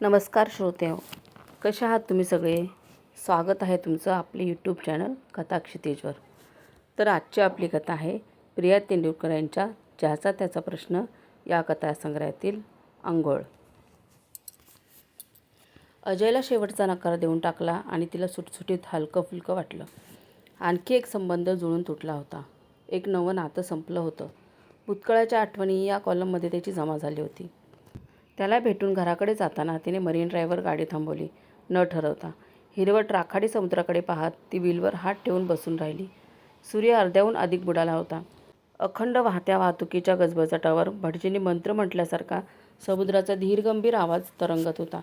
नमस्कार श्रोतेहो, कशा आहात तुम्ही सगळे. स्वागत आहे तुमचं आपले यूट्यूब चॅनल कथा क्षितिजवर. तर आजची आपली कथा आहे प्रिया तेंडुलकर यांच्या ज्याचा त्याचा प्रश्न या कथासंग्रहातील अंघोळ. अजयला शेवटचा नकार देऊन टाकला आणि तिला सुटसुटीत हलकं फुलकं वाटलं. आणखी एक संबंध जुळून तुटला होता. एक नवं नातं संपलं होतं. भूतकाळाच्या आठवणी या कॉलममध्ये त्याची जमा झाली होती. त्याला भेटून घराकडे जाताना तिने मरीन ड्राईव्हवर गाडी थांबवली न ठरवता. हिरवट राखाडी समुद्राकडे पाहत ती व्हीलवर हात ठेवून बसून राहिली. सूर्य अर्ध्याहून अधिक बुडाला होता. अखंड वाहत्या वाहतुकीच्या गजबजाटावर भटजींनी मंत्र म्हटल्यासारखा समुद्राचा धीरगंभीर आवाज तरंगत होता.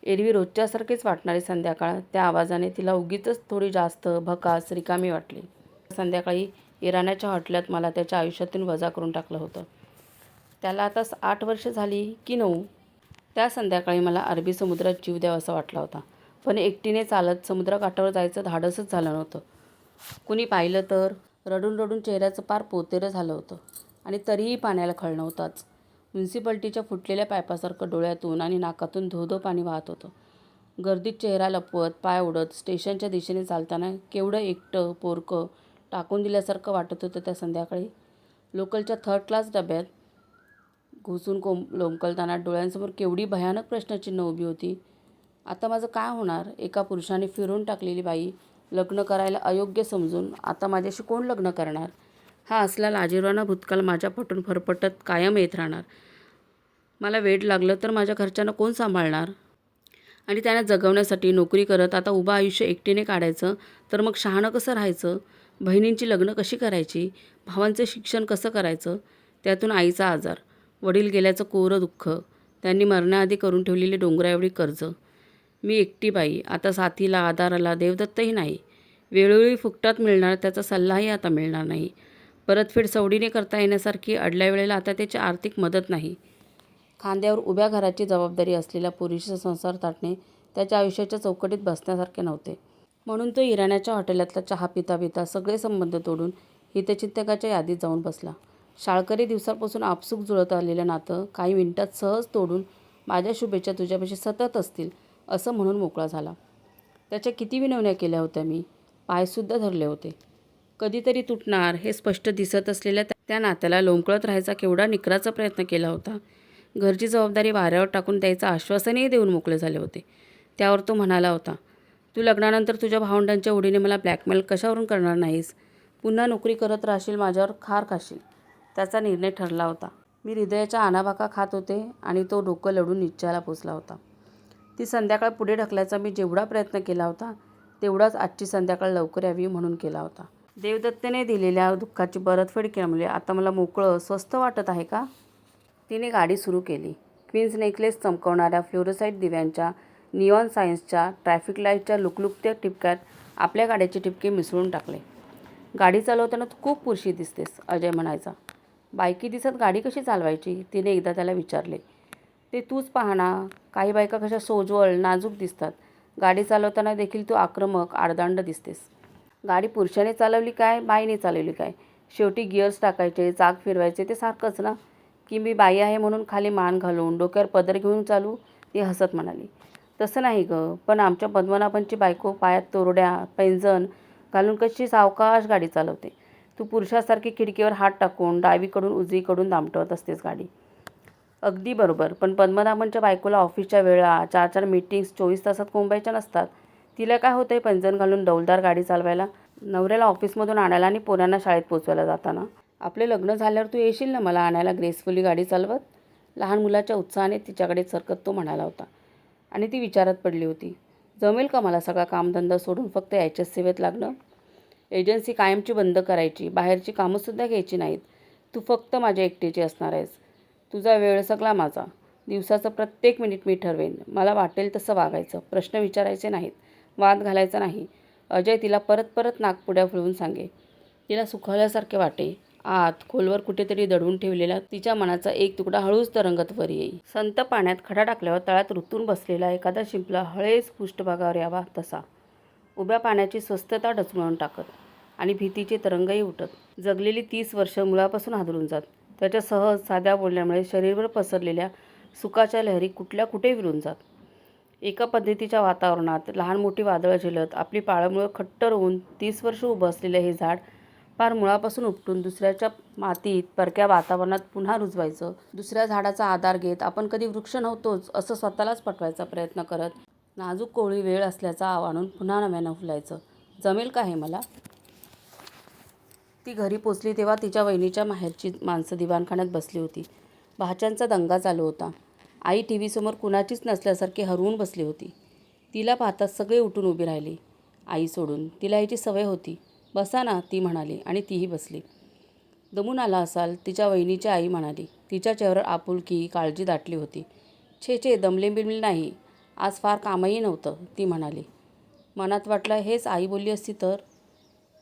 एरवी रोजच्यासारखीच वाटणारी संध्याकाळ त्या आवाजाने तिला उगीचच थोडी जास्त भकास रिकामी वाटली. संध्याकाळी इराण्याच्या हॉटेलात मला त्याच्या आयुष्यातून वजा करून टाकलं होतं. त्याला आता 8 वर्ष झाली की 9. त्या संध्याकाळी मला अरबी समुद्रात जीव द्यावासा वाटला होता, पण एकटीने चालत समुद्रकाठावर जायचं धाडसच झालं नव्हतं. कुणी पाहिलं तर. रडून रडून चेहऱ्याचं पार पोतेरं झालं होतं आणि तरीही पाण्याला खळ नव्हताच. म्युन्सिपाल्टीच्या फुटलेल्या पायपासारखं डोळ्यातून आणि नाकातून धो पाणी वाहत होतं. गर्दीत चेहरा लपवत, पाय उडत स्टेशनच्या दिशेने चालताना केवढं एकटं पोरकं टाकून दिल्यासारखं वाटत होतं. त्या संध्याकाळी लोकलच्या 3rd क्लास डब्यात घुसून लोंबकलताना डोळ्यांसमोर केवढी भयानक प्रश्नचिन्ह उभी होती. आता माझं काय होणार? एका पुरुषाने फिरवून टाकलेली बाई लग्न करायला अयोग्य समजून आता माझ्याशी कोण लग्न करणार? हा असला लाजिरवाणा भूतकाळ माझ्या पटून फरफटत कायम येत राहणार. मला वेड लागलं तर माझ्या घरच्यांना कोण सांभाळणार? आणि त्यांना जगवण्यासाठी नोकरी करत आता उभं आयुष्य एकटीने काढायचं तर मग शहाणं कसं राहायचं? बहिणींची लग्न कशी करायची? भावांचं शिक्षण कसं करायचं? त्यातून आईचा आजार, वडील गेल्याचं कोरं दुःख, त्यांनी मरण्याआधी करून ठेवलेली डोंगराएवढी कर्ज. मी एकटी बाई, आता साथीला आधाराला देवदत्तही नाही. वेळोवेळी फुकटात मिळणार त्याचा सल्लाही आता मिळणार नाही. परतफेड सवडीने करता येण्यासारखी अडल्या वेळेला आता त्याची आर्थिक मदत नाही. खांद्यावर उभ्या घराची जबाबदारी असलेला पुरुषाचा संसार ताटणे त्याच्या आयुष्याच्या चौकटीत बसण्यासारखे नव्हते. म्हणून तो इराण्याच्या हॉटेलातला चहा पिता पिता सगळे संबंध तोडून हितचिंतकाच्या यादीत जाऊन बसला. शाळकरी दिवसापासून आपसूक जुळत आलेलं नातं काही मिनिटात सहज तोडून माझ्या शुभेच्छा तुझ्यापाशी सतत असतील असं म्हणून मोकळा झाला. त्याच्या किती विनवण्या केल्या होत्या मी, पायसुद्धा धरले होते. कधीतरी तुटणार हे स्पष्ट दिसत असलेल्या त्या नात्याला लोंबकळत राहायचा केवढा निकराचा प्रयत्न केला होता. घरची जबाबदारी वाऱ्यावर टाकून द्यायचं आश्वासनही देऊन मोकळे झाले होते. त्यावर तो म्हणाला होता, तू लग्नानंतर तुझ्या भावंडांच्या ओढीने मला ब्लॅकमेल कशावरून करणार नाहीस? पुन्हा नोकरी करत राहशील, माझ्यावर खार खाशील. त्याचा निर्णय ठरला होता. मी हृदयाच्या आणाभाका खात होते आणि तो डोकं लढून निश्चयाला पोचला होता. ती संध्याकाळ पुढे ढकलायचा मी जेवढा प्रयत्न केला होता तेवढाच आजची संध्याकाळ लवकर यावी म्हणून केला होता. देवदत्तने दिलेल्या दुःखाची परतफेड केल्यामुळे आता मला मोकळं स्वस्थ वाटत आहे का? तिने गाडी सुरू केली. क्वीन्स नेकलेस चमकवणाऱ्या फ्लोरोसाईट दिव्यांच्या, निऑन सायन्सच्या, ट्रॅफिक लाईटच्या लुकलुकत्या टिपक्यात आपल्या गाड्याचे टिपके मिसळून टाकले. गाडी चालवताना तू खूप पुरुषी दिसतेस, अजय म्हणायचा. बायकी दिसत गाडी कशी चालवायची? तिने एकदा त्याला विचारले. ते तूच पाहा ना, काही बायका कशा सोज्वळ नाजूक दिसतात. गाडी चालवताना देखील तू आक्रमक आडदांड दिसतेस. गाडी पुरुषाने चालवली काय, बाईने चालवली काय, शेवटी गिअर्स टाकायचे, चाक फिरवायचे ते सारखंच ना. की मी बाई आहे म्हणून खाली मान घालून डोक्यावर पदर घेऊन चालू? ती हसत म्हणाली. तसं नाही गं, पण आमच्या पद्मनाभनची बायको पायात तोरड्या पैंजण घालून कशी सावकाश गाडी चालवते. तू पुरुषासारखी खिडकीवर हात टाकून डावीकडून उजवीकडून दामटवत असतेस गाडी. अगदी बरोबर, पण पद्मनाभनच्या बायकोला ऑफिसच्या वेळा, 4 मीटिंग्स 24 तासात कोंबायच्या नसतात. तिला काय होतंय पैंजण घालून डौलदार गाडी चालवायला? नवऱ्याला ऑफिसमधून आणायला आणि पोरांना शाळेत पोचवायला जाताना. आपले लग्न झाल्यावर तू येशील ना मला आणायला ग्रेसफुली गाडी चालवत? लहान मुलाच्या उत्साहाने तिच्याकडे सरकत तो म्हणाला होता. आणि ती विचारात पडली होती, जमेल का मला सगळा कामधंदा सोडून फक्त याच्याच सेवेत लागणं? एजन्सी कायमची बंद करायची, बाहेरची कामंसुद्धा घ्यायची नाहीत. तू फक्त माझ्या एकटीची असणार आहेस. तुझा वेळ सगळा माझा. दिवसाचं प्रत्येक मिनिट मी ठरवेन. मला वाटेल तसं वागायचं, प्रश्न विचारायचे नाहीत, वाद घालायचा नाही. अजय तिला परत परत नाकपुड्या फुलवून सांगे. तिला सुखावल्यासारखे वाटे. आत खोलवर कुठेतरी दडवून ठेवलेला तिच्या मनाचा एक तुकडा हळूच तरंगत वर येई. संत पाण्यात खडा टाकल्यावर तळ्यात रुतून बसलेला एखादा शिंपला हळेच पृष्ठभागावर यावा तसा. उभ्या पाण्याची स्वस्तता डचमळून टाकत आणि भीतीचे तरंगही उठत. जगलेली 30 वर्ष मुळापासून हादरून जात. त्याच्या सहज साध्या बोलण्यामुळे शरीरभर पसरलेल्या सुखाच्या लहरी कुठल्या कुठे विरून जात. एका पद्धतीच्या वातावरणात लहान मोठी वादळं झेलत आपली पाळंमुळं खट्टर होऊन 30 वर्ष उभं असलेलं हे झाड पार मुळापासून उपटून दुसऱ्याच्या मातीत परक्या वातावरणात पुन्हा रुजवायचं. दुसऱ्या झाडाचा आधार घेत आपण कधी वृक्ष नव्हतोच असं स्वतःलाच पटवायचा प्रयत्न करत नाजूक कोवळी वेळ असल्याचा आव आणून पुन्हा नव्यानं फुलायचं. जमेल का हे मला? ती घरी पोचली तेव्हा तिच्या वहिनीच्या माहेरची माणसं दिवाणखान्यात बसली होती. भाच्यांचा दंगा चालू होता. आई टी व्हीसमोर कुणाचीच नसल्यासारखी हरवून बसली होती. तिला पाहताच सगळे उठून उभी राहिली, आई सोडून. तिला याची सवय होती. बसा ना, ती म्हणाली आणि तीही बसली. दमून आला असाल, तिच्या वहिनीची आई म्हणाली. तिच्या चेहऱ्यावर आपुलकी, काळजी दाटली होती. छे छे, दमले बिमले नाही, आज फार कामही नव्हतं, ती म्हणाली. मनात वाटलं, हेच आई बोलली असती तर.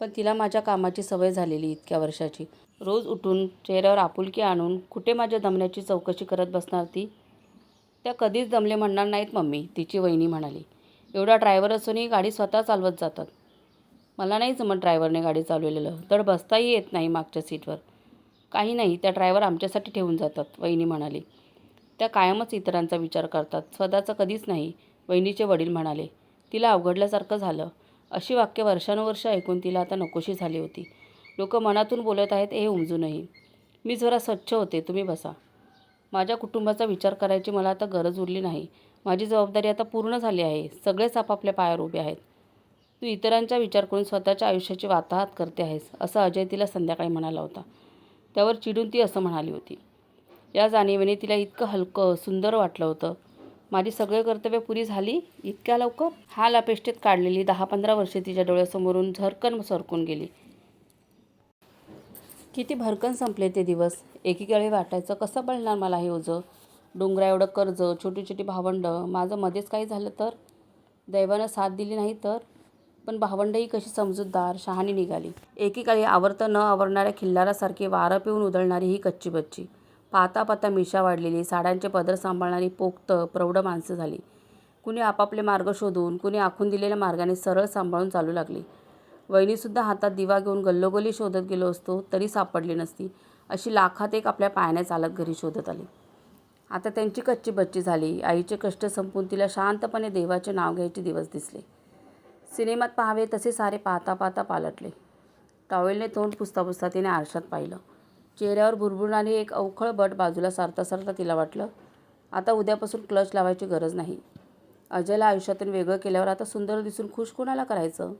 पण तिला माझ्या कामाची सवय झालेली इतक्या वर्षाची. रोज उठून चेहऱ्यावर आपुलकी आणून कुठे माझ्या दमण्याची चौकशी करत बसणार ती? त्या कधीच दमले म्हणणार नाहीत मम्मी, तिची वहिनी म्हणाली. एवढा ड्रायव्हर असूनही गाडी स्वतः चालवत जातात. मला नाही जमत ड्रायव्हरने गाडी चालवलेलं, तर बसताही येत नाही मागच्या सीटवर. काही नाही, त्या ड्रायव्हर आमच्यासाठी ठेवून जातात, वहिनी म्हणाली. त्या कायमच इतरांचा विचार करतात, स्वतःचा कधीच नाही, वहिनीचे वडील म्हणाले. तिला अवघडल्यासारखं झालं. अशी वाक्य वर्षानुवर्ष ऐकून तिला आता नकोशी झाली होती. लोक मनातून बोलत आहेत हे उमजूनही. मी जरा स्वच्छ होते, तुम्ही बसा. माझ्या कुटुंबाचा विचार करायची मला आता गरज उरली नाही. माझी जबाबदारी आता पूर्ण झाली आहे. सगळेच आपापल्या पायावर उभे आहेत. तू इतरांचा विचार करून स्वतःच्या आयुष्याची वाताहत करते आहेस, असं अजय तिला संध्याकाळी म्हणाला होता. त्यावर चिडून ती असं म्हणाली होती. या जाणीवेने तिला इतकं हलकं, सुंदर वाटलं होतं. माझी सगळे कर्तव्य पुरी झाली इतक्या लवकर? हाल अपेष्टेत काढलेली 10-15 वर्षे तिच्या डोळ्यासमोरून झरकन सरकून गेली. किती भरकन संपले ते दिवस. एकीकडे वाटायचं, कसं बळणार मला हे ओझं? डोंगरा एवढं कर्ज, छोटी छोटी भावंडं, माझं मध्येच काही झालं तर? दैवानं साथ दिली नाही तर? पण भावंडंही कशी समजूतदार, शहाणी निघाली. एकीकाळी आवरतं न आवरणाऱ्या खिल्लारासारखी वारं पिऊन उधळणारी ही कच्ची बच्ची, पाहता पाहता मिशा वाढलेली, साड्यांचे पदर सांभाळणारी पोक्त प्रौढ माणसं झाली. कुणी आपापले मार्ग शोधून, कुणी आखून दिलेल्या मार्गाने सरळ सांभाळून चालू लागली. वहिनीसुद्धा हातात दिवा घेऊन गल्लोगल्ली शोधत गेलो असतो तरी सापडली नसती, अशी लाखात एक आपल्या पायाने चालत घरी शोधत आली. आता त्यांची कच्ची बच्ची झाली. आईचे कष्ट संपून तिला शांतपणे देवाचे नाव घ्यायचे दिवस दिसले. सिनेमात पाहावे तसे सारे पाहता पाहता पालटले. टॉवेलने तोंड पुसता पुसता तिने आरशात पाहिलं. चेहऱ्यावर भुरभुरणारी एक अवखळ बट बाजूला सारता सारता तिला वाटलं, आता उद्यापासून क्लच लावायची गरज नाही. अजयला आयुष्यातून वेगळं केल्यावर आता सुंदर दिसून खुश कोणाला करायचं?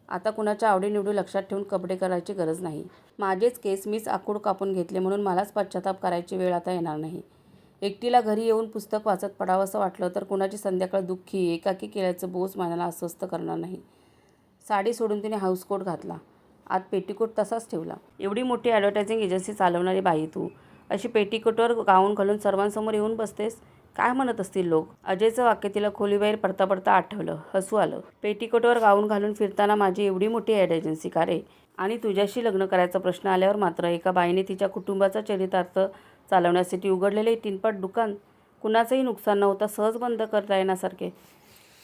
आता कुणाच्या आवडीनिवडी लक्षात ठेवून कपडे करायची गरज नाही. माझेच केस मीच आखूड कापून घेतले म्हणून मलाच पश्चाताप करायची वेळ आता येणार नाही. एकटीला घरी येऊन पुस्तक वाचत पडावंसं वाटलं तर कुणाची संध्याकाळ दुःखी, एकाकी केल्याचं बोज मनाला अस्वस्थ करणार नाही. साडी सोडून तिने हाऊसकोट घातला. आत पेटीकोट तसाच ठेवला. एवढी मोठी ॲडव्हर्टायझिंग एजन्सी चालवणारी बाई तू, अशी पेटीकोटवर गाऊन घालून सर्वांसमोर येऊन बसतेस? काय म्हणत असतील लोक? अजयचं वाक्य तिला खोलीबाहेर पडता पडता आठवलं. हसू आलं. पेटीकोटवर गाऊन घालून फिरताना माझी एवढी मोठी ॲड एजन्सी का रे? आणि तुझ्याशी लग्न करायचा प्रश्न आल्यावर मात्र एका बाईने तिच्या कुटुंबाचा चरितार्थ चालवण्यासाठी उघडलेले टिनपट दुकान, कुणाचंही नुकसान नव्हता, सहज बंद करता येण्यासारखे.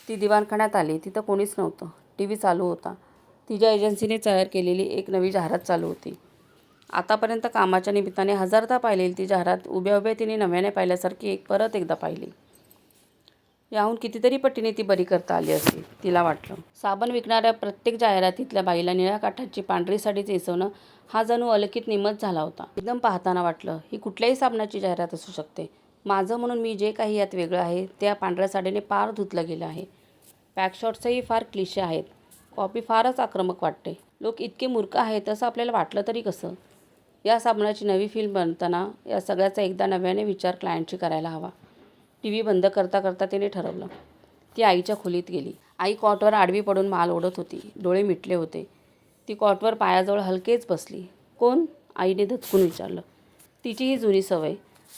ती दिवाणखान्यात आली. तिथं कोणीच नव्हतं. टी व्ही चालू होता. तिच्या एजन्सीने तयार केलेली एक नवी जाहिरात चालू होती. आतापर्यंत कामाच्या निमित्ताने हजारदा पाहिलेली ती जाहिरात उभ्या उभ्या तिने नव्याने पाहिल्यासारखी परत एकदा पाहिली. याहून कितीतरी पटीने ती बरी करता आली असती, तिला वाटलं. साबण विकणाऱ्या प्रत्येक जाहिरातीतल्या बाईला निळ्या काठाची पांढरी साडी नेसवणं हा जणू अलौकिक निमित्त झाला होता. एकदम पाहताना वाटलं, ही कुठल्याही साबणाची जाहिरात असू शकते. माझं म्हणून मी जे काही यात वेगळं आहे ते या पांढऱ्या साडीने पार धुतलं गेलं आहे. पॅकशॉट्सही फार क्लिशे आहेत. कॉपी फारच आक्रमक वाटते. लोक इतके मूर्ख आहेत असं आपल्याला वाटलं तरी कसं? या साबणाची नवी फिल्म बनताना या सगळ्याचा एकदा नव्याने विचार क्लायंटशी करायला हवा. टी व्ही बंद करता करता तिने ठरवलं. ती आईच्या खोलीत गेली. आई कॉटवर आडवी पडून माल ओढत होती. डोळे मिटले होते. ती कॉटवर पायाजवळ हलकेच बसली. कोण? आईने दचकून विचारलं. तिची ही जुनी सवय.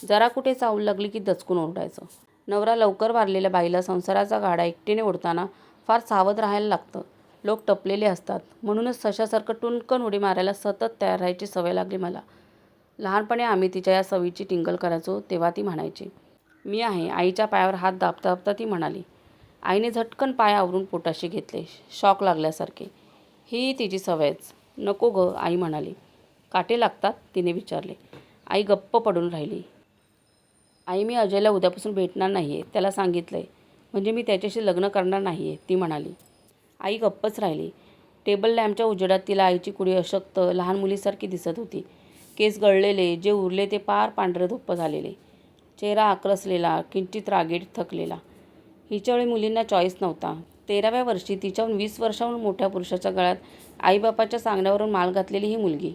जरा कुठे चावल लागली की दचकून ओरडायचं. नवरा लवकर वारलेल्या बाईला संसाराचा गाडा एकटीने ओढताना फार सावध राहायला लागतं. लोक टपलेले असतात. म्हणूनच सशासारखं टुणकन उडी मारायला सतत तयार राहायची सवय लागली मला. लहानपणी आम्ही तिच्या या सवयीची टिंगल करायचो तेव्हा ती म्हणायची, मी आहे. आईच्या पायावर हात दाबता दाबता ती म्हणाली. आईने झटकन पाय आवरून पोटाशी घेतले, शॉक लागल्यासारखे. ही तिची सवयच. नको गं, आई म्हणाली. काटे लागतात? तिने विचारले. आई गप्प पडून राहिली. आई, मी अजयला उद्यापासून भेटणार नाही आहे, त्याला सांगितलं आहे. म्हणजे मी त्याच्याशी लग्न करणार नाही आहे, ती म्हणाली. आई गप्पच राहिली. टेबल लॅम्पच्या उजेडात तिला आईची कुडी अशक्त लहान मुलीसारखी दिसत होती. केस गळलेले, जे उरले ते पार पांढरेधुप्प झालेले, चेहरा आक्रसलेला, किंचित रागीट थकलेला. हिच्यावेळी मुलींना चॉईस नव्हता. 13व्या वर्षी तिच्याहून 20 वर्षांहून मोठ्या पुरुषाच्या गळ्यात आईबापाच्या सांगण्यावरून माल घातलेली ही मुलगी.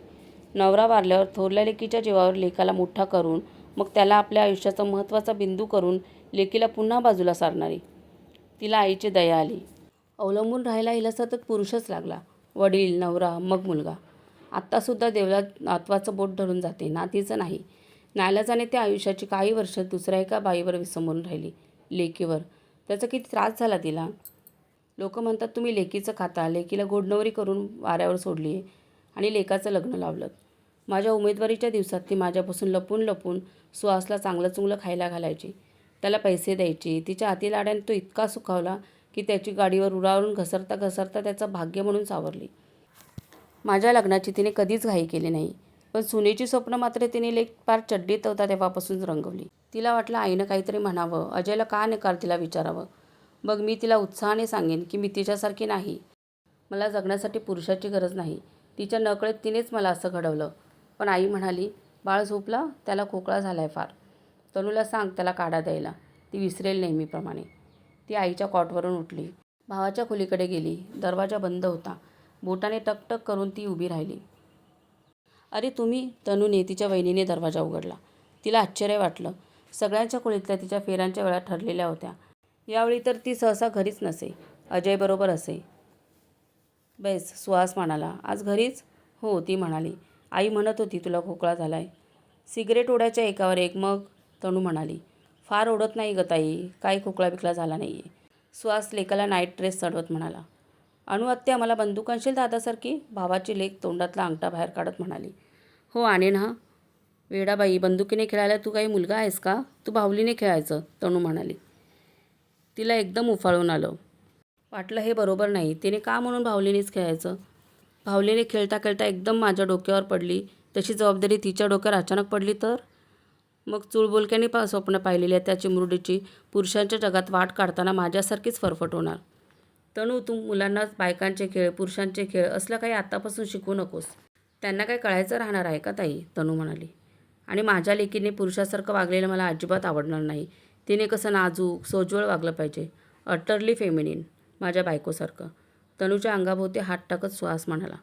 नवरा वारल्यावर थोरल्या लेकीच्या जीवावर लेकाला मोठा करून, मग त्याला आपल्या आयुष्याचा महत्त्वाचा बिंदू करून लेकीला पुन्हा बाजूला सारणारी. तिला आईची दया आली. अवलंबून राहायला हिला सतत पुरुषच लागला. वडील, नवरा, मग मुलगा. आत्तासुद्धा देवळात नातवाचं बोट धरून जाते, नातीचं नाही. नाईलाजाने त्या आयुष्याची काही वर्ष दुसऱ्या एका बाईवर विसंबून राहिली, लेकीवर. त्याचा किती त्रास झाला तिला. लोक म्हणतात तुम्ही लेकीचं खाता, लेकीला गोडनवरी करून वाऱ्यावर सोडली आहे आणि लेकाचं लग्न लावलं. माझ्या उमेदवारीच्या दिवसात ती माझ्यापासून लपून लपून सुहासला चांगलं चुंगलं खायला घालायची, त्याला पैसे द्यायची. तिच्या हातीलाड्याने तो इतका सुखावला की त्याची गाडीवर उडावून घसरता घसरता त्याचं भाग्य म्हणून सावरली. माझ्या लग्नाची तिने कधीच घाई केली नाही, पण सुनेची स्वप्न मात्र तिने लेक पार चड्डीत होता तेव्हापासून रंगवली. तिला वाटलं आईनं काहीतरी म्हणावं, अजयला का नकार तिला विचारावं. मग मी तिला उत्साहाने सांगेन की मी तिच्यासारखी नाही, मला जगण्यासाठी पुरुषाची गरज नाही. तिच्या नकळत तिनेच मला असं घडवलं. पण आई म्हणाली, बाळ झोपला, त्याला खोकला झालाय फार. तनूला सांग त्याला काढा द्यायला, ती विसरेल नेहमीप्रमाणे. ती आईच्या कॉटवरून उठली, भावाच्या खोलीकडे गेली. दरवाजा बंद होता. बोटाने टकटक करून ती उभी राहिली. अरे तुम्ही, तनूने तिच्या वहिनीने दरवाजा उघडला. तिला आश्चर्य वाटलं. सगळ्यांच्या खोलीतल्या तिच्या फेऱ्यांच्या वेळा ठरलेल्या होत्या. यावेळी तर ती सहसा घरीच नसे, अजयबरोबर असे. बेस, सुहास म्हणाला. आज घरीच? हो, ती म्हणाली. आई म्हणत होती तुला खोकला झालाय. सिगरेट ओढायच्या एकावर एक. मग तनू म्हणाली, फार ओढत नाही ग ताई, काही खोकला बिकला झाला नाही आहे. सुहास लेकाला नाईट ड्रेस चढवत म्हणाला. अनु आत्या मला बंदूक आणशील दादासारखी, भावाची लेक तोंडातला अंगठा बाहेर काढत म्हणाली. हो आणेन हा. वेडाबाई, बंदुकीने खेळायला तू काही मुलगा आहेस का, तू बाहुलीने खेळायचं, तनू म्हणाली. तिला एकदम उफाळून आलं. वाटलं हे बरोबर नाही, तिने का म्हणून बाहुलीनेच खेळायचं. बाहुलीने खेळता खेळता एकदम माझ्या डोक्यावर पडली, तशी जबाबदारी तिच्या डोक्यावर अचानक पडली तर. मग चुळबुलक्याने स्वप्न पाहिलेल्या त्या चिमुरडीची पुरुषांच्या जगात वाट काढताना माझ्यासारखीच फरफट होणार. तनू, तू मुलांना बायकांचे खेळ, पुरुषांचे खेळ असलं काही आत्तापासून शिकवू नकोस. त्यांना काय कळायचं राहणार आहे का ताई, तनू म्हणाली. आणि माझ्या लेकीने पुरुषासारखं वागलेलं मला अजिबात आवडणार नाही. तिने कसं नाजूक सोज्वळ वागलं पाहिजे, अटरली फेमिनिन, माझ्या बायकोसारखं. तनूच्या अंगाभोवती हात टाकत सुहास म्हणाला.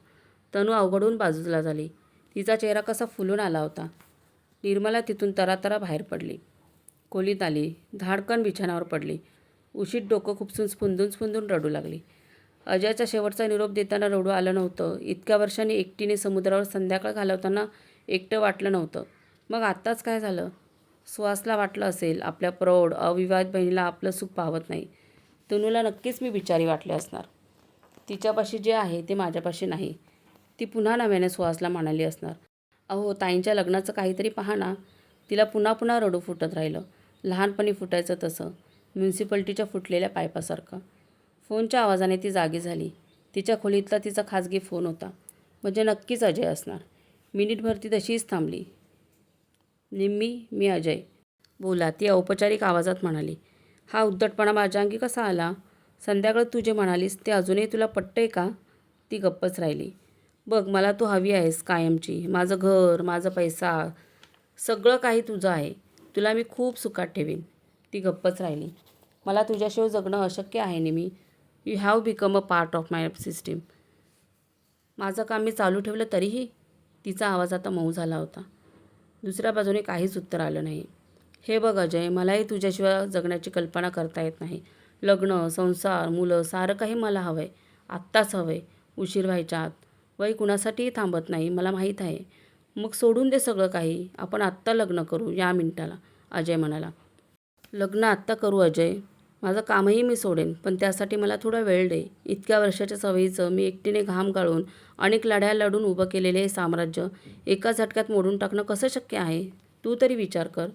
तनू अवघडून बाजूला झाली. तिचा चेहरा कसा फुलून आला होता. निर्मला तिथून तरातरा बाहेर पडली. खोलीत आली, धाडकन बिछाण्यावर पडली. उशीत डोकं खुपसून स्फुंदून स्फुंदून रडू लागली. अजयचा शेवटचा निरोप देताना रडू आलं नव्हतं. इतक्या वर्षांनी एकटीने समुद्रावर संध्याकाळ घालवताना एकटं वाटलं नव्हतं. मग आत्ताच काय झालं. सुहासला वाटलं असेल आपल्या प्रौढ अविवाहित बहिणीला आपलं सुख पावत नाही. तनूला नक्कीच मी बिचारी वाटले असणार. तिच्यापाशी जे आहे ते माझ्यापाशी नाही, ती पुन्हा नव्याने सुहासला म्हणाली असणार. अहो ताईंच्या लग्नाचं काहीतरी पहा ना. तिला पुन्हा पुन्हा रडू फुटत राहिलं. लहानपणी फुटायचं तसं, म्युन्सिपल्टीच्या फुटलेल्या पायपासारखं. फोनच्या आवाजाने ती जागी झाली. तिच्या खोलीतला तिचा खाजगी फोन होता. म्हणजे नक्कीच अजय असणार. मिनिटभर ती तशीच थांबली. निम्मी, मी अजय. बोला, ती औपचारिक आवाजात म्हणाली. हा उद्धटपणा माझ्या अंगी कसा आला. संध्याकाळ तू जे म्हणालीस ते अजूनही तुला पटतंय का. ती गप्पच राहिली. बघ, मला तू हवी आहेस कायमची. माझं घर, माझा पैसा, सगळं काही तुझं आहे. तुला मी खूप सुखात ठेवीन. ती गप्पच राहिली. मला तुझ्याशिवाय जगणं अशक्य आहे Nimi. You have become a part of my system. माझं काम मी चालू ठेवलं तरीही. तिचा आवाज आता मऊ झाला होता. दुसऱ्या बाजूने काहीच उत्तर आलं नाही. हे बघ अजय, मलाही तुझ्याशिवाय जगण्याची कल्पना करता येत नाही. लग्न, संसार, मुलं, सारं काही मला हवं आहे. आत्ताच हवं आहे, उशीर व्हायच्या आत. वय कुणासाठीही थांबत नाही, मला माहीत आहे. मग सोडून दे सगळं काही, आपण आत्ता लग्न करू, या मिनिटाला, अजय म्हणाला. लग्न आत्ता करू अजय. माझं कामही मी सोडेन, पण त्यासाठी मला थोडा वेळ दे. इतक्या वर्षाच्या सवयीचं मी एकटीने घाम गाळून अनेक लढ्या लढून उभं केलेले हे साम्राज्य एका झटक्यात मोडून टाकणं कसं शक्य आहे, तू तरी विचार कर.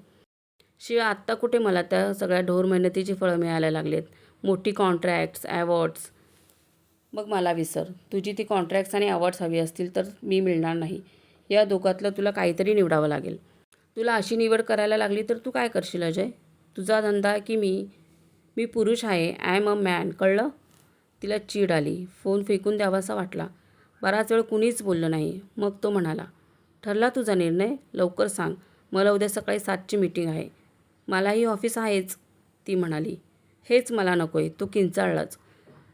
शिवाय आत्ता कुठे मला त्या सगळ्या ढोर मेहनतीची फळं मिळायला लागलेत, मोठी कॉन्ट्रॅक्ट्स, ॲवॉर्ड्स. मग मला विसर. तुझी ती कॉन्ट्रॅक्ट्स आणि अवॉर्ड्स हवी असतील तर मी मिळणार नाही. या दोघातलं तुला काहीतरी निवडावं लागेल. तुला अशी निवड करायला लागली तर तू काय करशील अजय. तुझा धंदा की मी मी पुरुष आहे, आय एम अ मॅन, कळलं? तिला चीड आली. फोन फेकून द्यावासा वाटला. बराच वेळ कुणीच बोललं नाही. मग तो म्हणाला, ठरला तुझा निर्णय? लवकर सांग. मला उद्या सकाळी 7ची मीटिंग आहे. मलाही ऑफिस आहेच, ती म्हणाली. हेच मला नको आहे. तो किंचाळलाच.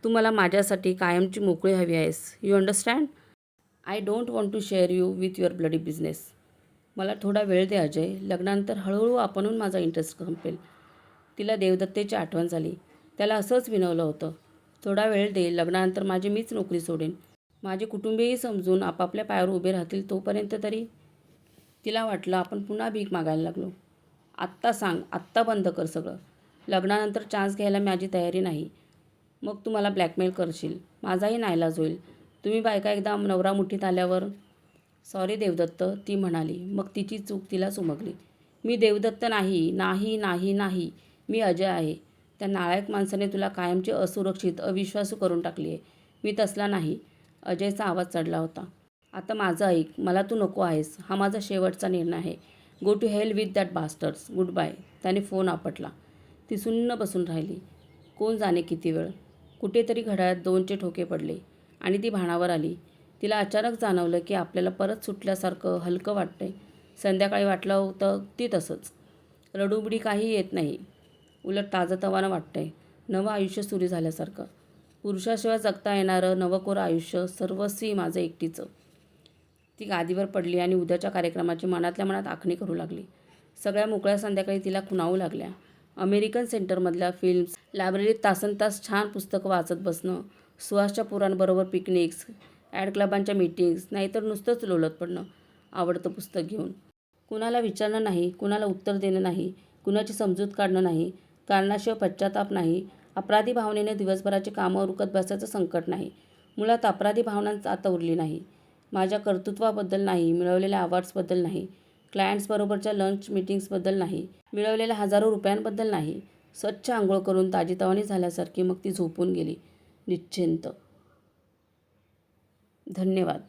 तू मला माझ्यासाठी कायमची मोकळी हवी आहेस. You understand? I don't want to share you with your bloody business. मला थोडा वेळ दे अजय. लग्नानंतर हळूहळू आपणहून माझा इंटरेस्ट संपेल. तिला देवदत्तेची आठवण झाली. त्याला असंच विनवलं होतं. थोडा वेळ दे. लग्नानंतर मीच नोकरी सोडेन. माझे कुटुंबीयही समजून आपापल्या पायावर उभे राहतील तोपर्यंत तरी. तिला वाटलं आपण पुन्हा भीक मागायला लागलो. आत्ता सांग. आत्ता बंद कर सगळं. लग्नानंतर चान्स घ्यायला माझी तयारी नाही. मग तू मला ब्लॅकमेल करशील. माझाही नाईलाज होईल. तुम्ही बायका एकदा नवरा मुठीत आल्यावर. सॉरी देवदत्त, ती म्हणाली. मग तिची चूक तिलाच उमगली. मी देवदत्त नाही, नाही, नाही, नाही. मी अजय आहे. त्या नालायक माणसाने तुला कायमची असुरक्षित, अविश्वासू करून टाकली आहे. मी तसला नाही. अजयचा आवाज चढला होता. आता माझं ऐक. मला तू नको आहेस. हा माझा शेवटचा निर्णय आहे. Go to hell with that bastards. Good bye. त्याने फोन आपटला. ती सुन्न बसून राहिली. कोण जाणे किती वेळ. कुठेतरी घड्याळात 2चे ठोके पडले आणि ती भानावर आली. तिला अचानक जाणवलं की आपल्याला परत सुटल्यासारखं हलकं वाटतंय. संध्याकाळी वाटलं होतं ती तसंच. रडूबिडी काही येत नाही. उलट ताजंतवानं वाटतंय. नवं आयुष्य सुरू झाल्यासारखं. पुरुषाशिवाय जगता येणारं नवकोरं आयुष्य, सर्वस्वी माझं एकटीचं. ती गादीवर पडली आणि उद्याच्या कार्यक्रमाची मनातल्या मनात आखणी करू लागली. सगळ्या मोकळ्या संध्याकाळी तिला खुणावू लागल्या. अमेरिकन सेंटरमधल्या फिल्म्स, लायब्ररीत तासनतास छान पुस्तकं वाचत बसणं, सुहासच्या पोरांबरोबर पिकनिक्स, ॲड क्लबांच्या मीटिंग्स, नाहीतर नुसतंच लोळत पडणं आवडतं पुस्तक घेऊन. कुणाला विचारणं नाही, कुणाला उत्तर देणं नाही, कुणाची समजूत काढणं नाही, कारणाशिवाय पश्चाताप नाही, अपराधी भावनेने दिवसभराची कामं उरकत बसायचं संकट नाही. मुळात अपराधी भावनाच आता उरली नाही. माझ्या कर्तृत्वाबद्दल नाही, मिळवलेल्या अवॉर्ड्सबद्दल नाही, क्लायंट्सबरोबरच्या लंच मीटिंग्सबद्दल नाही, मिळवलेल्या हजारो रुपयांबद्दल नाही. स्वच्छ आंघोळ करून ताजीतवानी झाल्यासारखी मग ती झोपून गेली. निश्चिंत. धन्यवाद.